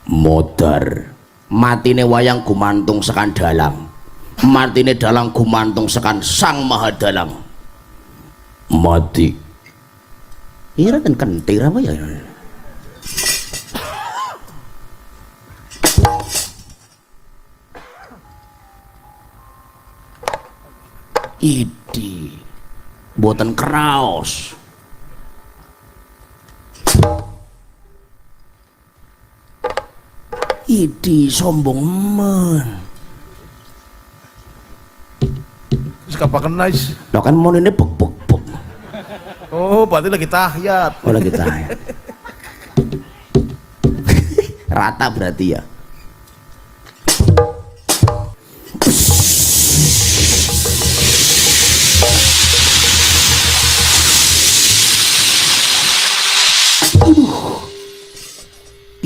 Modar matine wayang gumantung sekan dalang, matine dalang gumantung sekan sang mahadalang. Mati ira ten kentir apa ya? Idi boten kraos. Idi sombong men. Wis kapaken nice. Lo kan mau ini buk. Oh, berarti lagi tahiyat. Oh lagi tahiyat. Rata berarti ya.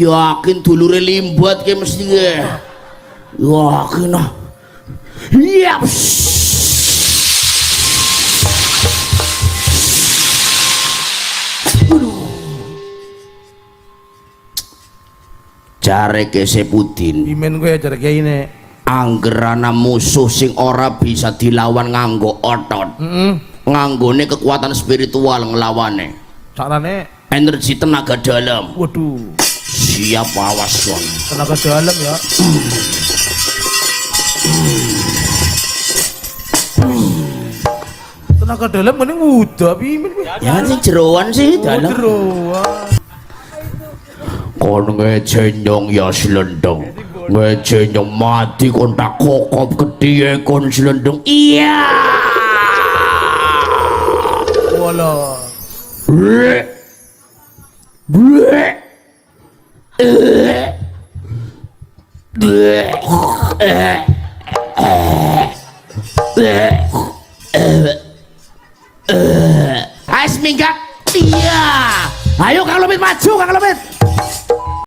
Yakin dulure limbat ke mesti ya. Yakin ah. Yap. Jare ke Sepudin. Imen gue jare kayak ini. Anggerana musuh sing ora bisa dilawan nganggo otot. Nganggone kekuatan spiritual nglawane. Carane energi tenaga dalam. waduh. Siap awas kon. Tenaga dalam ya. Tenaga dalam mending udah pimen gue. Ya sing jeroan sih dalam. Jeroan. Kon ngejenyong ya selendong. Ngejenyong mati kon tak kokop gede kon selendong. Iya. Wala. Bleh. Bleh. Ais minggat. Iya. Ayo Kang Lomit maju Kang Lomit.